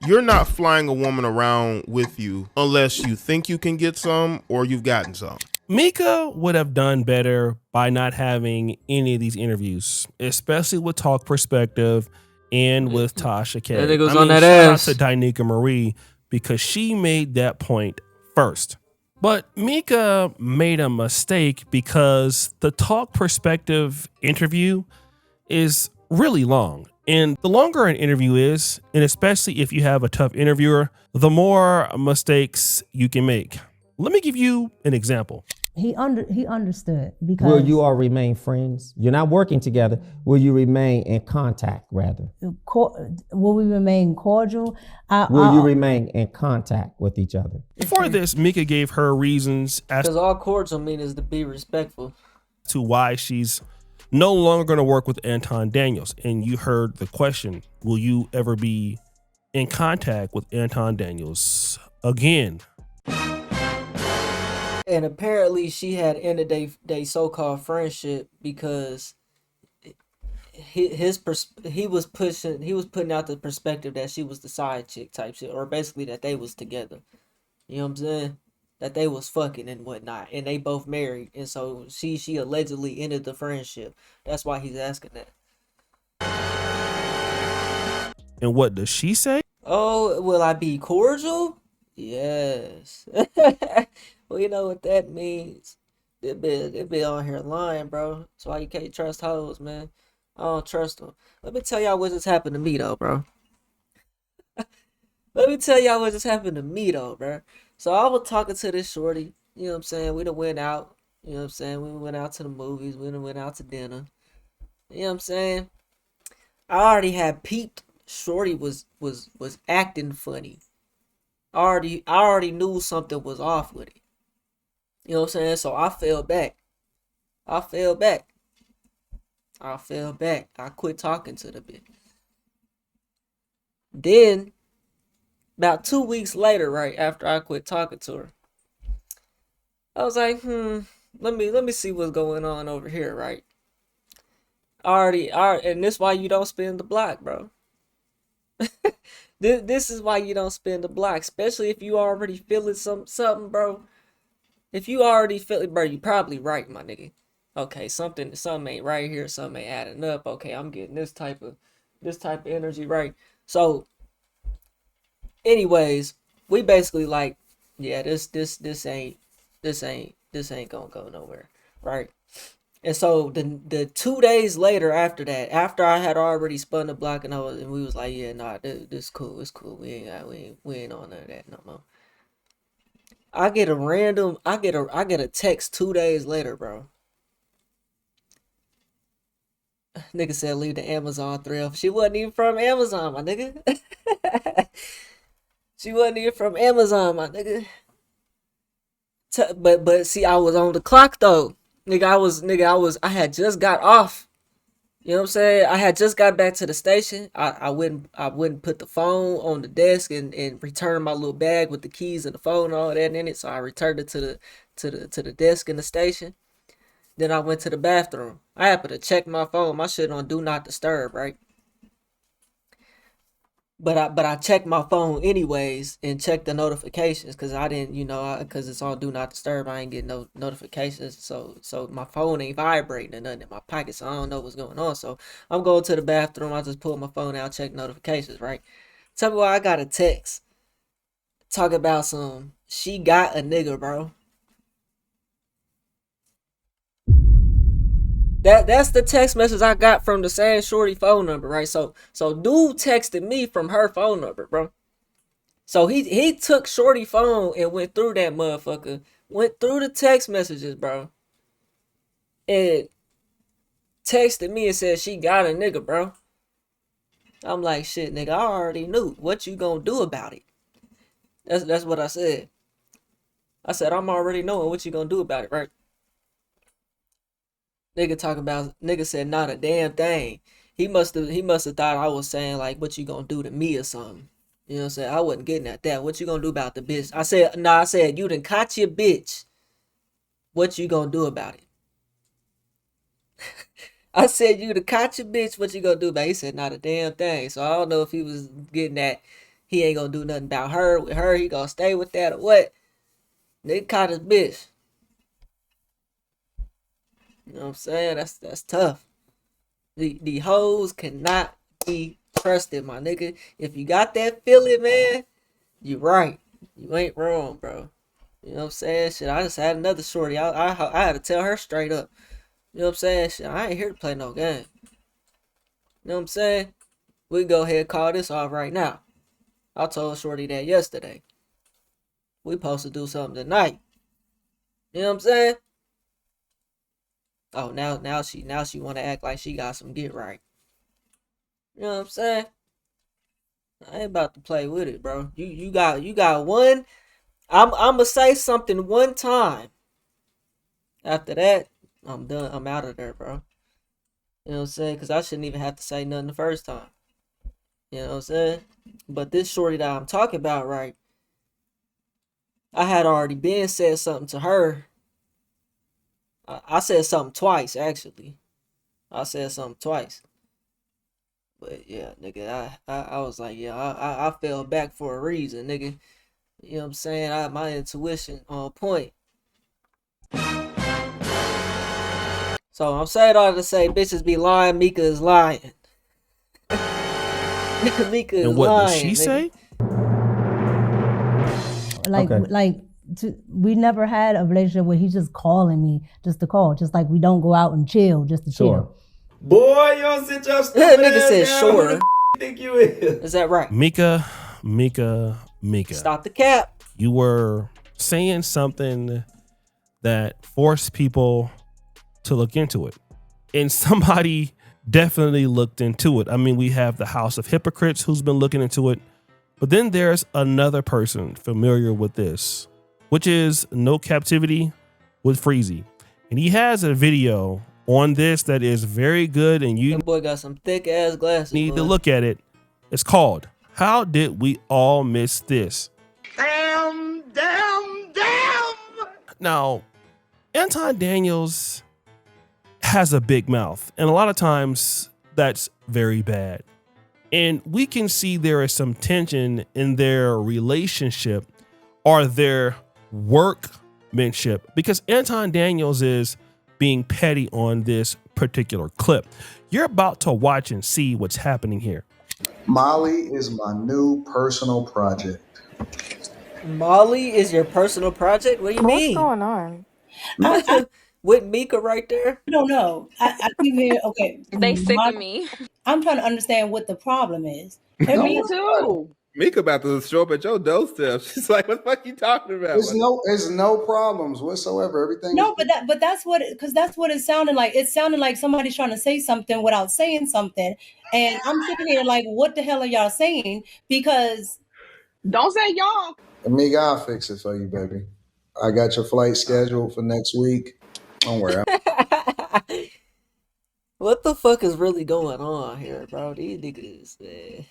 You're not flying a woman around with you unless you think you can get some or you've gotten some. Micca would have done better by not having any of these interviews, especially with Talk Perspective and with Tasha That K. nigga was I on mean, that shout out to ass. Danica Marie because she made that point first. But Micca made a mistake because the Talk Perspective interview is really long. And the longer an interview is, and especially if you have a tough interviewer, the more mistakes you can make. Let me give you an example. He understood because Will you all remain friends? You're not working together. Will you remain in contact, rather? will we remain cordial? Will you remain in contact with each other? For this, Micca gave her reasons as Because all cordial mean is to be respectful. to why she's no longer going to work with Anton Daniels. And you heard the question, will you ever be in contact with Anton Daniels again? And apparently she had ended they so-called friendship because he was putting out the perspective that she was the side chick type shit, or basically that they was together. You know what I'm saying? That they was fucking and whatnot, and they both married, and so she allegedly ended the friendship. That's why he's asking that. And what does she say? Oh, will I be cordial? Yes. Well, you know what that means. They be on here lying, bro. That's why you can't trust hoes, man. I don't trust them. Let me tell y'all what just happened to me, though, bro. Let me tell y'all what just happened to me, though, bro. So I was talking to this shorty. You know what I'm saying? We done went out. You know what I'm saying? We went out to the movies. We done went out to dinner. You know what I'm saying? I already had peeped. Shorty was acting funny. I already knew something was off with it. You know what I'm saying? So I fell back. I fell back. I quit talking to the bitch. Then, about 2 weeks later, right after I quit talking to her, I was like, let me see what's going on over here, right? And this why you don't spin the block, bro. This is why you don't spin the block, especially if you already feeling something, bro. If you already feel it, bro, you probably right, my nigga. Okay, something ain't right here, something ain't adding up. Okay, I'm getting this type of energy, right? So, anyways, we basically like, yeah, this ain't gonna go nowhere, right? And so the 2 days later after that, after I had already spun the block and we was like, yeah, nah, this cool, it's cool. We ain't on none of that no more. I get a text 2 days later, bro. Nigga said leave the Amazon thrift. She wasn't even from Amazon, my nigga. She wasn't even from Amazon, my nigga. But see, I was on the clock though. I had just got off. You know what I'm saying? I had just got back to the station. I wouldn't put the phone on the desk and return my little bag with the keys and the phone and all that in it. So I returned it to the desk in the station. Then I went to the bathroom. I happened to check my phone. My shit on do not disturb, right? But I checked my phone anyways and checked the notifications because I didn't, because it's on do not disturb. I ain't getting no notifications, so my phone ain't vibrating or nothing in my pocket, so I don't know what's going on. So I'm going to the bathroom. I just pull my phone out, check notifications, right? Tell me why I got a text talk about she got a nigga, bro. That's the text message I got from the same shorty phone number, right? So dude texted me from her phone number, bro. So he took shorty phone and went through that motherfucker, went through the text messages, bro, and texted me and said she got a nigga, bro. I'm like, shit, nigga, I already knew. What you gonna do about it? That's what I said. I said I'm already knowing what you gonna do about it, right? Nigga said not a damn thing. He must have thought I was saying like what you gonna do to me or something. You know what I'm saying? I wasn't getting at that. What you gonna do about the bitch? I said you done caught your bitch. What you gonna do about it? I said you done caught your bitch. What you gonna do about it? He said not a damn thing. So I don't know if he was getting at he ain't gonna do nothing about her. With her, he gonna stay with that or what? Nigga caught his bitch. You know what I'm saying? That's tough. The hoes cannot be trusted, my nigga. If you got that feeling, man, you right. You ain't wrong, bro. You know what I'm saying? Shit, I just had another shorty. I had to tell her straight up. You know what I'm saying? Shit, I ain't here to play no game. You know what I'm saying? We can go ahead and call this off right now. I told shorty that yesterday. We supposed to do something tonight. You know what I'm saying? Oh, now she want to act like she got some get right. You know what I'm saying? I ain't about to play with it, bro. You got one. I'ma say something one time. After that, I'm done. I'm out of there, bro. You know what I'm saying? Because I shouldn't even have to say nothing the first time. You know what I'm saying? But this shorty that I'm talking about, right? I had already been said something to her. I said something twice, actually. I said something twice. But yeah, nigga, I was like, yeah, I fell back for a reason, nigga. You know what I'm saying? My intuition on point. So I'm saying all to say, bitches be lying. Micca is lying. Micca is And what did lying, she nigga. say? We never had a relationship where he's just calling me just to call, just like we don't go out and chill just to Sure. chill. Boy, you don't sit your That stupid nigga ass said down. sure. Who the think you is? Is that right? Micca. Stop the cap. You were saying something that forced people to look into it. And somebody definitely looked into it. I mean, we have the House of Hypocrites who's been looking into it. But then there's another person familiar with this, which is No Captivity with Freezy. And he has a video on this that is very good, and you That boy got some thick ass glasses. need boy. to look at it. It's called How Did We All Miss This? Damn. Now, Anton Daniels has a big mouth, and a lot of times that's very bad. And we can see there is some tension in their relationship or their workmanship, because Anton Daniels is being petty on this particular clip. You're about to watch and see what's happening here. Molly is my new personal project. Molly is your personal project? What do you What's mean? going on? With Micca right there? I don't know. I keep hearing, okay, They sick of me. I'm trying to understand what the problem is. Me too. Micca about to show up at your doorstep. She's like, what the fuck you talking about? There's no problems whatsoever. Everything No, is but that's what that's what it sounded like. It sounded like somebody's trying to say something without saying something, and I'm sitting here like, what the hell are y'all saying? Because Don't say y'all. Amiga, I'll fix it for you, baby. I got your flight scheduled for next week. Don't worry. What the fuck is really going on here, bro? These niggas, man.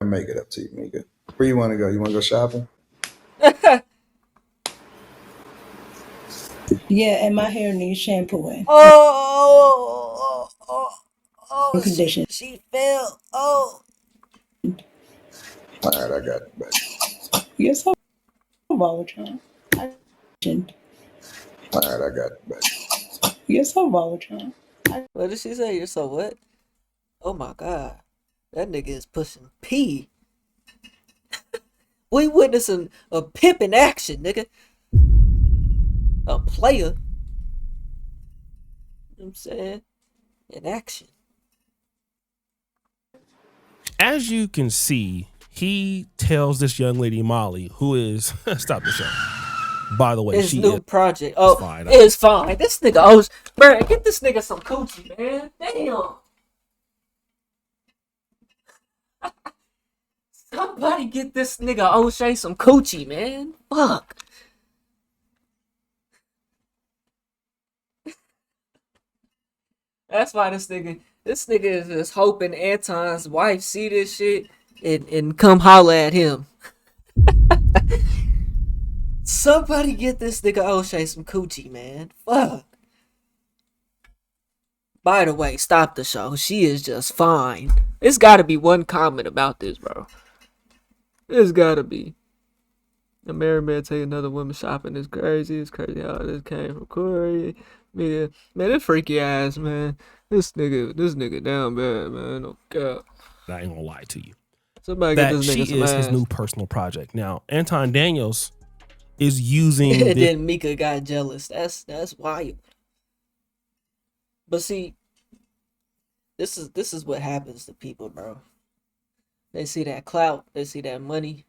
I'll make it up to you, Amiga. Where you want to go? You want to go shopping? yeah, and my hair needs shampooing Oh, condition. she fell. Oh. All right, I got it, baby. Yes, I'm wrong with y'all. All right, I got it, baby. Yes, I'm wrong with y'all. What did she say? You're so what? Oh my god. That nigga is pushing P. We witnessing a pimp in action, nigga. A player. You know what I'm saying? In action. As you can see, he tells this young lady, Molly, who is, stop the show. By the way, His she new is project. Oh, fine. it's fine. This nigga owes. Bruh, get this nigga some coochie, man. Damn. Somebody get this nigga O'Shea some coochie, man. Fuck. That's why this nigga is just hoping Anton's wife see this shit and come holler at him. Somebody get this nigga O'Shea some coochie, man. Fuck. By the way, stop the show. She is just fine. There's gotta be one comment about this, bro. It's gotta be. A married man take another woman shopping is crazy. It's crazy how this came from Corey. Man, that freaky ass, man. This nigga down bad, man. No cap. I ain't gonna lie to you. Somebody get That this she nigga some is ass. his new personal project. Now, Anton Daniels is using And this. then Micca got jealous. That's wild. But see, this is what happens to people, bro. They see that clout, they see that money.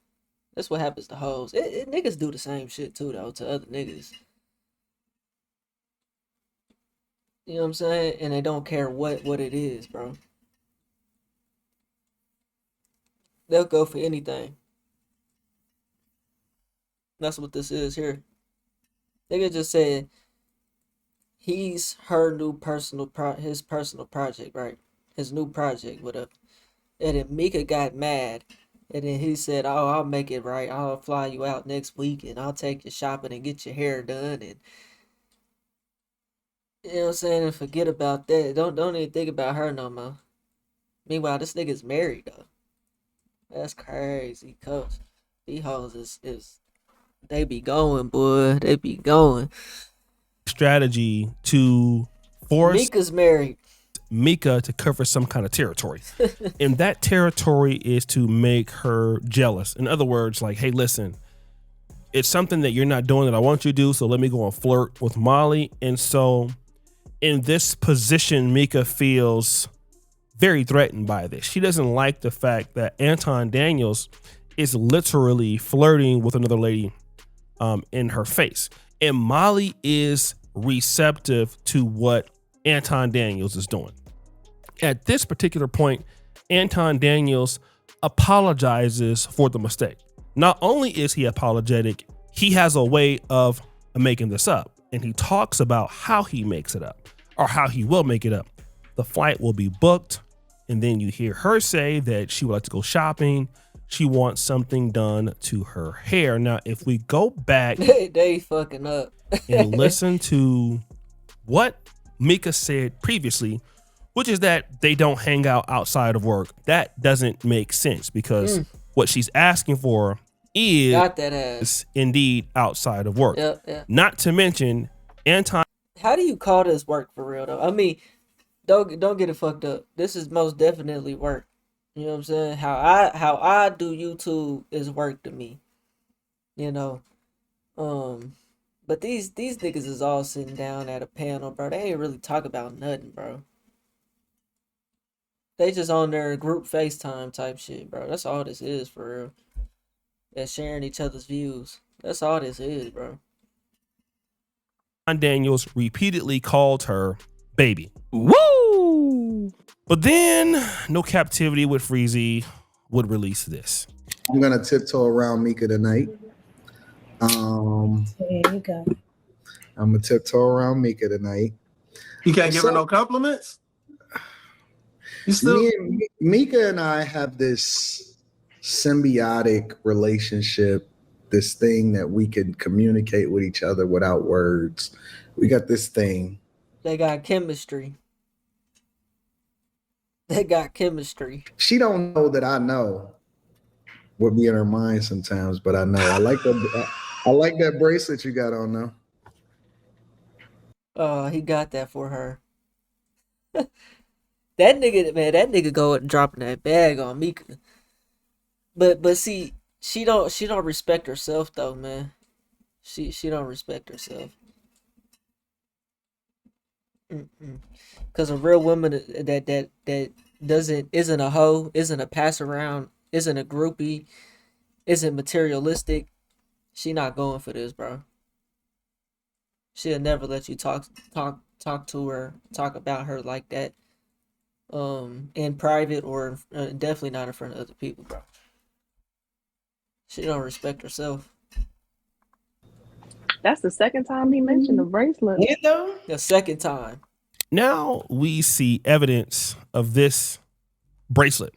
That's what happens to hoes. Niggas do the same shit too, though, to other niggas. You know what I'm saying? And they don't care what it is, bro. They'll go for anything. That's what this is here. Nigga just said he's her new his personal project, right? His new project, whatever. And then Micca got mad. And then he said, "Oh, I'll make it right. I'll fly you out next week and I'll take you shopping and get your hair done." And you know what I'm saying? And forget about that. Don't even think about her no more. Meanwhile, this nigga's married though. That's crazy, coach. These hoes is they be going, boy. They be going. Strategy to force Mika's married. Micca to cover some kind of territory. And that territory is to make her jealous. In other words, like, hey, listen, it's something that you're not doing that I want you to do, so let me go and flirt with Molly. And so in this position, Micca feels very threatened by this. She doesn't like the fact that Anton Daniels is literally flirting with another lady in her face. And Molly is receptive to what Anton Daniels is doing. At this particular point, Anton Daniels apologizes for the mistake. Not only is he apologetic, he has a way of making this up. And he talks about how he makes it up or how he will make it up. The flight will be booked. And then you hear her say that she would like to go shopping. She wants something done to her hair. Now, if we go back they fucking up and listen to what Micca said previously, which is that they don't hang out outside of work. That doesn't make sense because what she's asking for is got that ass. Indeed outside of work. Yep. Not to mention Anton. How do you call this work for real though? I mean, don't get it fucked up. This is most definitely work. You know what I'm saying? How I do YouTube is work to me. You know. But these niggas is all sitting down at a panel, bro. They ain't really talk about nothing, bro. They just on their group FaceTime type shit, bro. That's all this is for real. They're sharing each other's views. That's all this is, bro. Daniels repeatedly called her baby. Woo! But then No Captivity with Freezy would release this. I'm gonna tiptoe around Micca tonight. There you go. I'm gonna tiptoe around Micca tonight. You can't give her no compliments? You still Micca and I have this symbiotic relationship, this thing that we can communicate with each other without words. We got this thing. They got chemistry. They got chemistry. She don't know that I know what be in her mind sometimes, but I know. I like that bracelet you got on though. Oh, he got that for her. That nigga go and dropping that bag on Micca. But see, she don't respect herself though, man. She don't respect herself. Cause a real woman that isn't a hoe, isn't a pass around, isn't a groupie, isn't materialistic, she not going for this, bro. She'll never let you talk to her, talk about her like that, in private or definitely not in front of other people, bro. She don't respect herself. That's the second time he mentioned the bracelet. Yeah, though. The second time. Now we see evidence of this bracelet.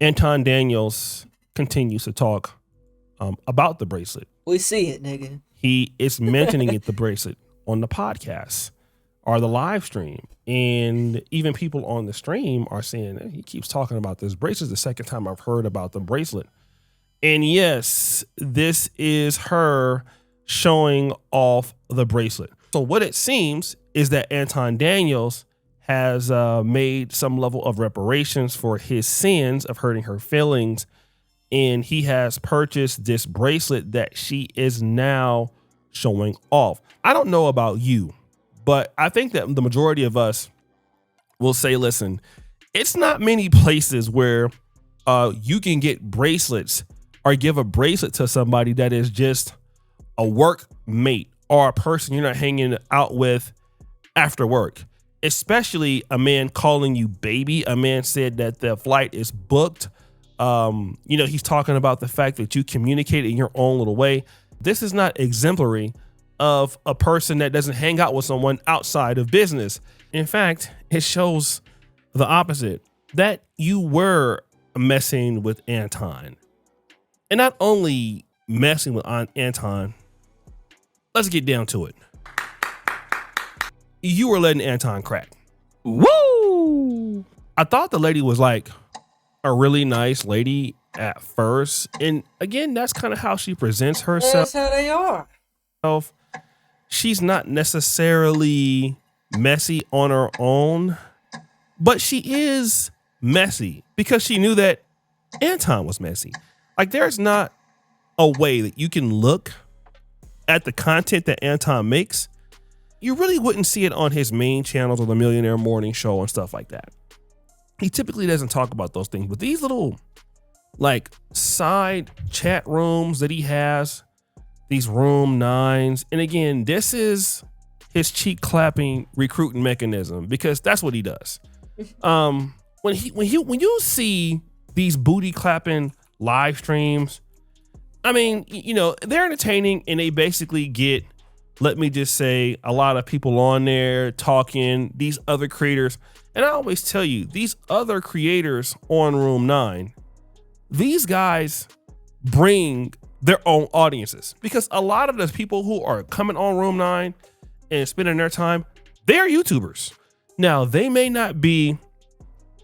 Anton Daniels continues to talk about the bracelet. We see it, nigga. He is mentioning the bracelet on the podcast or the live stream. And even people on the stream are saying, he keeps talking about this bracelet. The second time I've heard about the bracelet. And yes, this is her showing off the bracelet. So what it seems is that Anton Daniels has made some level of reparations for his sins of hurting her feelings. And he has purchased this bracelet that she is now showing off. I don't know about you, but I think that the majority of us will say, listen, it's not many places where you can get bracelets or give a bracelet to somebody that is just a work mate or a person you're not hanging out with after work, especially a man calling you baby. A man said that the flight is booked. He's talking about the fact that you communicate in your own little way. This is not exemplary of a person that doesn't hang out with someone outside of business. In fact, it shows the opposite, that you were messing with Anton. And not only messing with Anton, let's get down to it. You were letting Anton crack. Woo! I thought the lady was like a really nice lady at first. And again, that's kind of how she presents herself. That's how they are. She's not necessarily messy on her own, but she is messy because she knew that Anton was messy. Like, there's not a way that you can look at the content that Anton makes. You really wouldn't see it on his main channels or the Millionaire Morning Show and stuff like that. He typically doesn't talk about those things, but these little like side chat rooms that he has, these room nines. And again, this is his cheek clapping recruiting mechanism, because that's what he does. When you see these booty clapping live streams, I mean, they're entertaining and they basically get, let me just say, a lot of people on there talking, these other creators. And I always tell you, these other creators on Room 9, these guys bring their own audiences, because a lot of the people who are coming on Room 9 and spending their time, they're YouTubers. Now, they may not be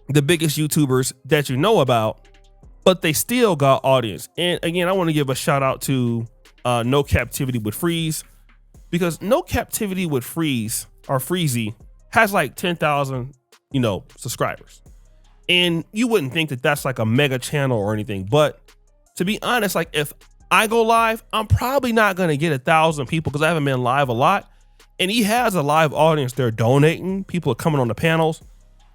the biggest YouTubers that you know about, but they still got audience. And again, I want to give a shout out to No Captivity with Freeze, because No Captivity with Freeze or Freezy has like 10,000, subscribers. And you wouldn't think that that's like a mega channel or anything. But to be honest, like if I go live, I'm probably not going to get 1,000 people because I haven't been live a lot. And he has a live audience. They're donating. People are coming on the panels.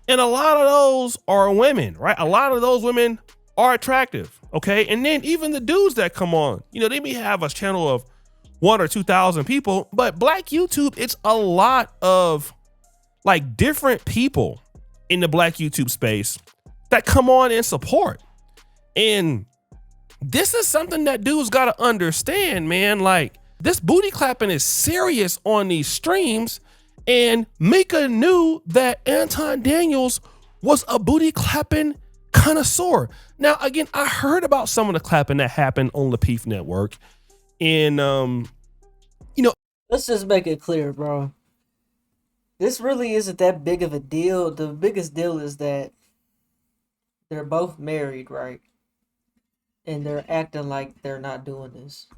And a lot of those are women, right? A lot of those women are attractive. Okay. And then even the dudes that come on, they may have a channel of 1,000 or 2,000 people, but Black YouTube, it's a lot of like different people in the Black YouTube space that come on and support. And this is something that dudes got to understand, man. Like, this booty clapping is serious on these streams. And Micca knew that Anton Daniels was a booty clapping connoisseur. Now, again, I heard about some of the clapping that happened on the Peef Network. And, let's just make it clear, bro. This really isn't that big of a deal. The biggest deal is that they're both married, right? And they're acting like they're not doing this.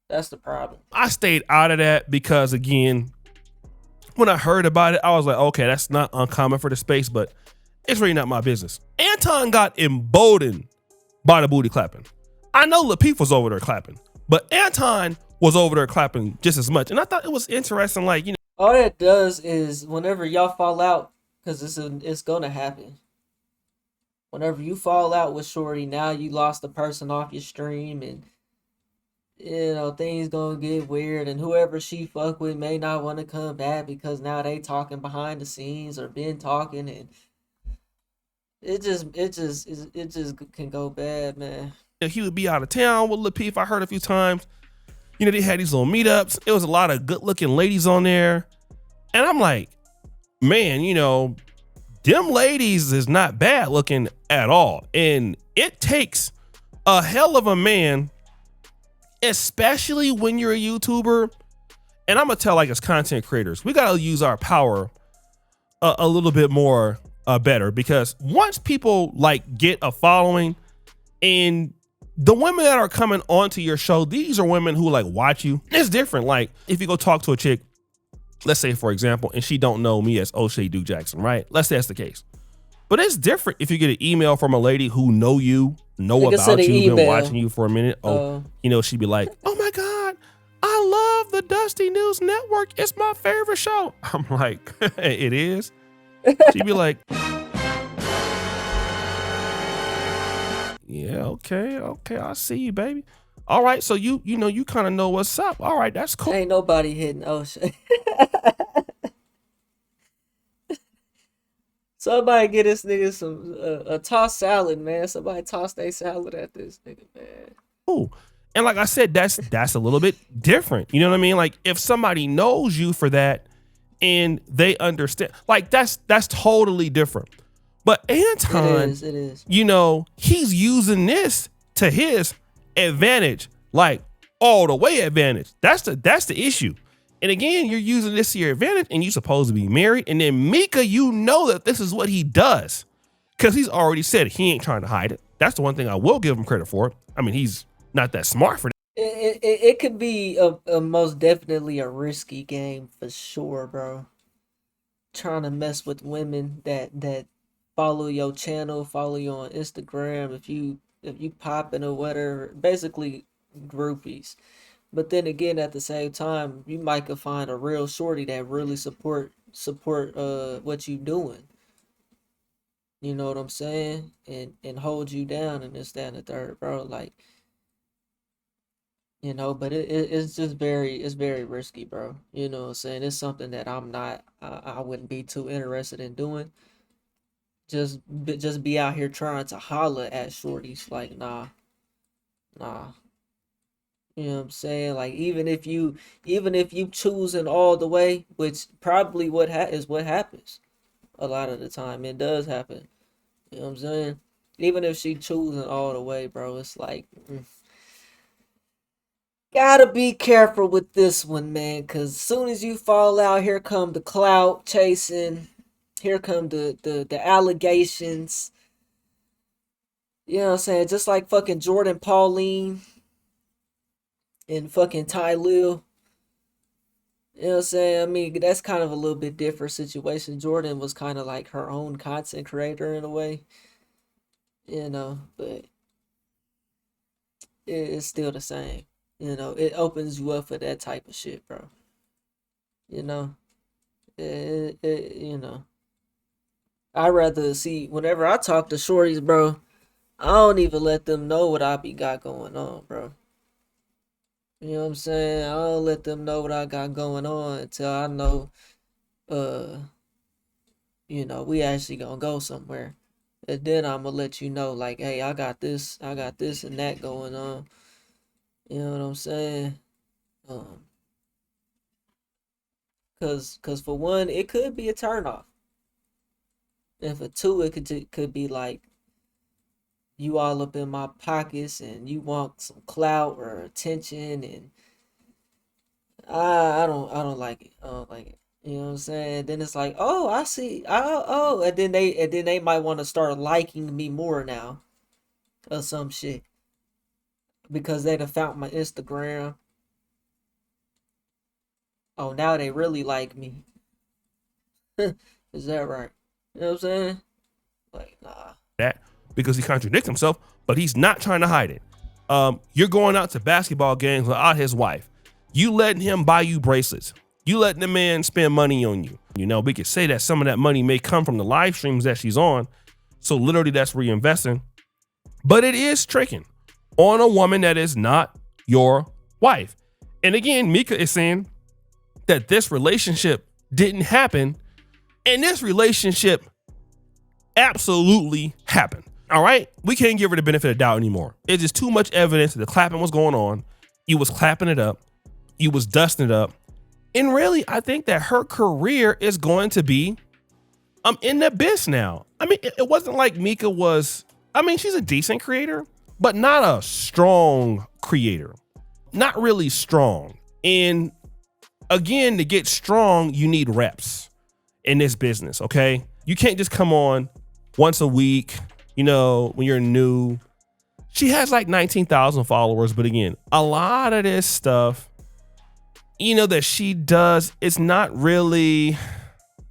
That's the problem. I stayed out of that because, again, when I heard about it, I was like, okay, that's not uncommon for the space, but it's really not my business. Anton got emboldened by the booty clapping. I know Lapeef was over there clapping, but Anton was over there clapping just as much. And I thought it was interesting, like, all that does is whenever y'all fall out, because it's gonna happen. Whenever you fall out with Shorty, now you lost a person off your stream, and things gonna get weird, and whoever she fuck with may not want to come back because now they talking behind the scenes or been talking, and it just can go bad, man. He would be out of town with Lapeef. I heard a few times. They had these little meetups. It was a lot of good looking ladies on there. And I'm like, man, them ladies is not bad looking at all. And it takes a hell of a man, especially when you're a YouTuber. And I'm going to tell, like, as content creators, we got to use our power a little bit more better, because once people like get a following and the women that are coming onto your show, these are women who like watch you. It's different. Like if you go talk to a chick, let's say for example, and she don't know me as O'Shea Duke Jackson, right? Let's say that's the case. But it's different if you get an email from a lady who know about you, been watching you for a minute. She'd be like, oh my God, I love the Dusty News Network. It's my favorite show. I'm like, it is. She'd be like, yeah, okay, I see you, baby. All right, so you kind of know what's up. All right, that's cool. Ain't nobody hitting O'Shea. Somebody get this nigga some a tossed salad, man. Somebody toss their salad at this nigga, man. Ooh. And like I said, that's a little bit different. You know what I mean? Like if somebody knows you for that and they understand, like that's totally different. But Anton, it is. He's using this to his advantage, like all the way advantage. That's the issue. And again, you're using this to your advantage and you're supposed to be married. And then Micca, that this is what he does because he's already said he ain't trying to hide it. That's the one thing I will give him credit for. I mean, he's not that smart for that. It could be a most definitely a risky game for sure, bro. Trying to mess with women that follow your channel, follow you on Instagram, if you popping or whatever, basically groupies. But then again, at the same time, you might could find a real shorty that really support what you doing. You know what I'm saying? And hold you down and this, that, and the third, bro. Like, but it's just it's very risky, bro. You know what I'm saying? It's something that I wouldn't be too interested in doing. Just be out here trying to holler at shorties, like, nah. You know what I'm saying? Like even if you choosing all the way, which probably is what happens a lot of the time. It does happen. You know what I'm saying? Even if she choosing all the way, bro, it's like gotta be careful with this one, man, because as soon as you fall out, here come the clout chasing, here come the allegations. You know what I'm saying? Just like fucking Jordan Pauline and fucking Ty Lil. You know what I'm saying? I mean, that's kind of a little bit different situation. Jordan was kind of like her own content creator in a way. But it's still the same. It opens you up for that type of shit, bro. I rather see, whenever I talk to shorties, bro, I don't even let them know what I got going on, bro. You know what I'm saying? I don't let them know what I got going on until I know, we actually gonna go somewhere. And then I'm gonna let you know, like, hey, I got this and that going on. You know what I'm saying? Cause for one, it could be a turnoff. And for two, it could be like, you all up in my pockets and you want some clout or attention, and I don't like it. I don't like it. You know what I'm saying? Then it's like, oh, I see. And then they might want to start liking me more now, or some shit, because they'd have found my Instagram. Oh, now they really like me. Is that right? You know what I'm saying? Like, nah. That because he contradicts himself, but he's not trying to hide it. You're going out to basketball games without his wife. You letting him buy you bracelets. You letting the man spend money on you. We could say that some of that money may come from the live streams that she's on. So literally that's reinvesting. But it is tricking on a woman that is not your wife. And again, Micca is saying that this relationship didn't happen, and this relationship absolutely happened. All right, we can't give her the benefit of doubt anymore. It's just too much evidence that the clapping was going on. You was clapping it up. You was dusting it up. And really, I think that her career is going to be in the biz now. I mean, it wasn't like Micca was, she's a decent creator, but not a strong creator. Not really strong. And again, to get strong, you need reps in this business, okay? You can't just come on once a week, when you're new, She has like 19,000 followers, but again, a lot of this stuff, that she does, it's not really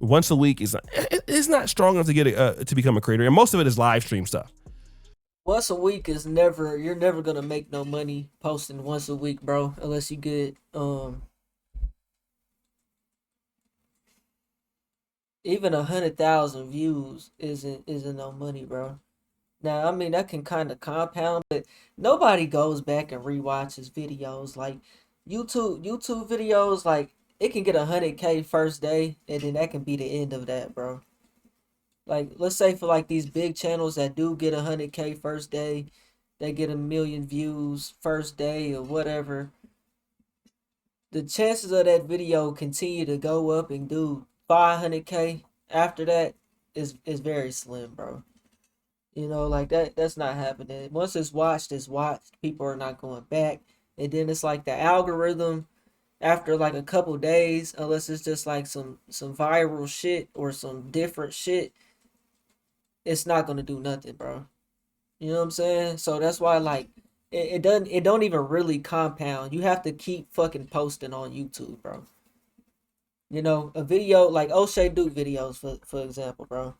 once a week. It's not strong enough to get to become a creator, and most of it is live stream stuff. Once a week is you're never gonna make no money posting once a week, bro, unless you get even 100,000 views isn't no money, bro. Now, I mean, that can kind of compound, but nobody goes back and rewatches videos. Like YouTube videos, like it can get 100K first day, and then that can be the end of that, bro. Like, let's say for like these big channels that do get 100K first day, they get 1 million views first day or whatever. The chances of that video continue to go up and do 500K after that is very slim, bro. Like that's not happening. Once it's watched, people are not going back. And then it's like the algorithm after like a couple days, unless it's just like some viral shit or some different shit, it's not gonna do nothing, bro. You know what I'm saying? So that's why like it don't even really compound. You have to keep fucking posting on YouTube, bro. A video like O'Shea Duke videos for example, bro.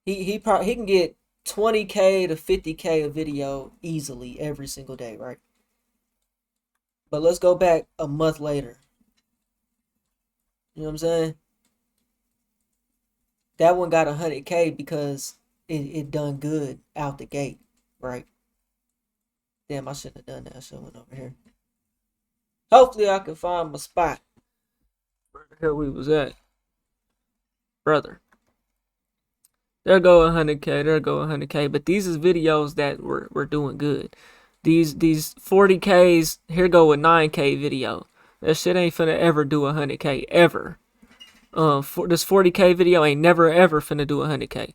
He can get 20K to 50K a video easily every single day, right? But let's go back a month later. You know what I'm saying? That one got 100K because it done good out the gate, right? Damn, I shouldn't have done that. I should have went over here. Hopefully I can find my spot. Where the hell we was at? Brother. There go 100K, there go 100K. But these is videos that were doing good. These 40Ks, here go a 9K video. That shit ain't finna ever do 100K, ever. For this 40K video ain't never ever finna do 100K.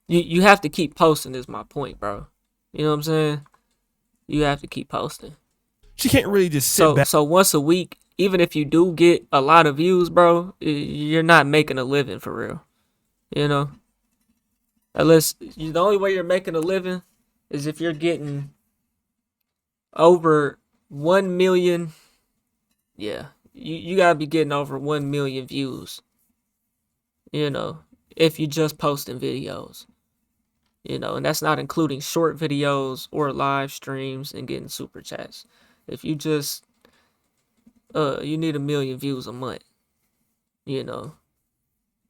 You have to keep posting is my point, bro. You know what I'm saying? You have to keep posting. She can't really just sit back. So once a week, even if you do get a lot of views, bro, you're not making a living for real. Unless the only way you're making a living is if you're getting over 1 million. Yeah, you gotta be getting over 1 million views. If you just posting videos. And that's not including short videos or live streams and getting super chats. If you just you need 1 million views a month.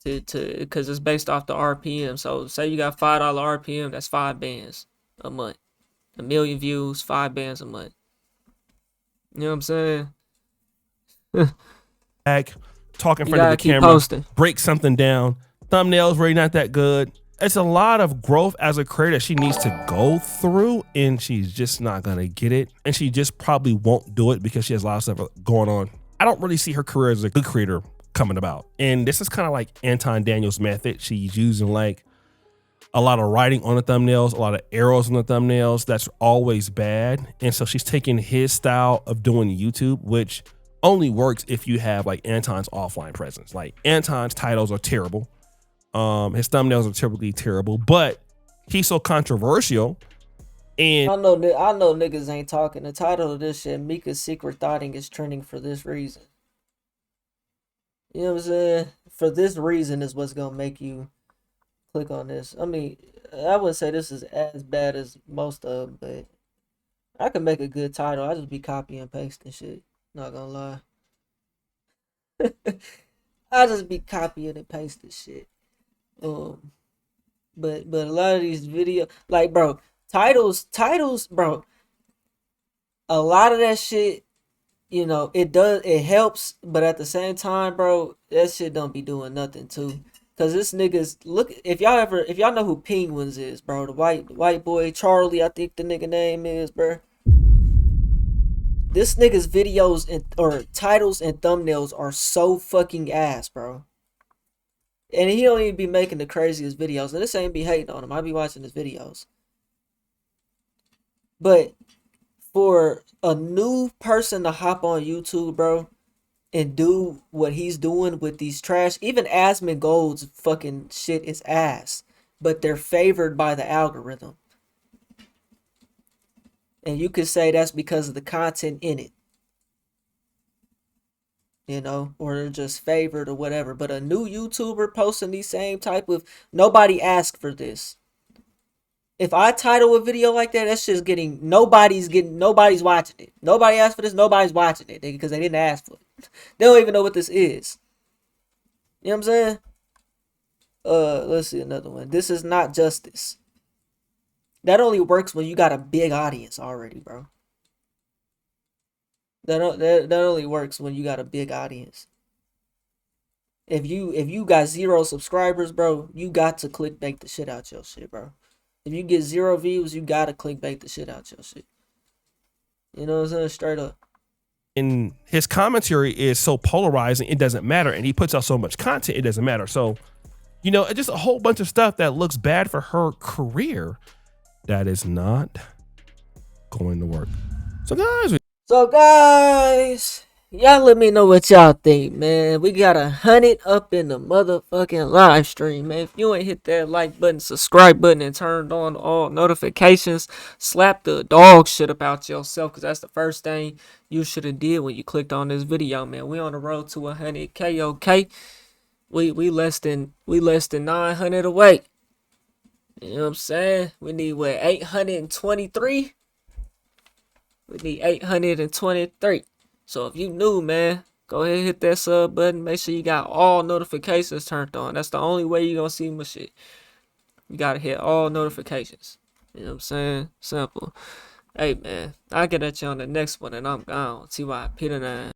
Because it's based off the RPM. So say you got $5 RPM, that's 5 bands a month. 1 million views, 5 bands a month. You know what I'm saying? Back, talk in front of the camera, posting. Break something down. Thumbnails really not that good. It's a lot of growth as a creator she needs to go through, and she's just not gonna get it. And she just probably won't do it because she has a lot of stuff going on. I don't really see her career as a good creator coming about. And this is kind of like Anton Daniels' method. She's using like a lot of writing on the thumbnails, a lot of arrows on the thumbnails. That's always bad. And so she's taking his style of doing YouTube, which only works if you have like Anton's offline presence. Like Anton's titles are terrible. His thumbnails are typically terrible, but he's so controversial. And I know niggas ain't talking. The title of this shit, Micca's Secret Thotting, is trending for this reason. You know what I'm saying? For this reason is what's gonna make you click on this. I mean, I wouldn't say this is as bad as most of them, but I could make a good title. I just be copying and pasting shit. Not gonna lie. I just be copying and pasting shit. But a lot of these videos, like, bro, titles, bro. A lot of that shit, it helps, but at the same time, bro, that shit don't be doing nothing too. Cause this niggas, look, if y'all know who Penguins is, bro, the white boy Charlie, I think the nigga name is, bro. This nigga's videos or titles and thumbnails are so fucking ass, bro. And he don't even be making the craziest videos. And this ain't be hating on him. I be watching his videos. But for a new person to hop on YouTube, bro, and do what he's doing with these trash, even Asmongold's fucking shit is ass. But they're favored by the algorithm. And you could say that's because of the content in it, you know, or they're just favored or whatever. But a new YouTuber posting these same type of, nobody asked for this. If I title a video like that, that's just nobody's watching it. Nobody asked for this, nobody's watching it, because they didn't ask for it. They don't even know what this is. You know what I'm saying? Let's see another one. This is not justice. That only works when you got a big audience already, bro. That only works when you got a big audience. If you got 0 subscribers, bro, you got to clickbait the shit out your shit, bro. If you get 0 views, you gotta clickbait the shit out your shit. You know what I'm saying? Straight up. And his commentary is so polarizing, it doesn't matter. And he puts out so much content, it doesn't matter. So, you know, just a whole bunch of stuff that looks bad for her career that is not going to work. So guys, y'all let me know what y'all think, man. We got 100 up in the motherfucking live stream, man. If you ain't hit that like button, subscribe button, and turned on all notifications, slap the dog shit about yourself, because that's the first thing you should have did when you clicked on this video, man. We on the road to 100K, okay? We less than 900 away. You know what I'm saying? We need 823? We need 823. So if you new, man, go ahead and hit that sub button. Make sure you got all notifications turned on. That's the only way you're going to see my shit. You got to hit all notifications. You know what I'm saying? Simple. Hey, man, I'll get at you on the next one, and I'm gone. TY, Peter 9.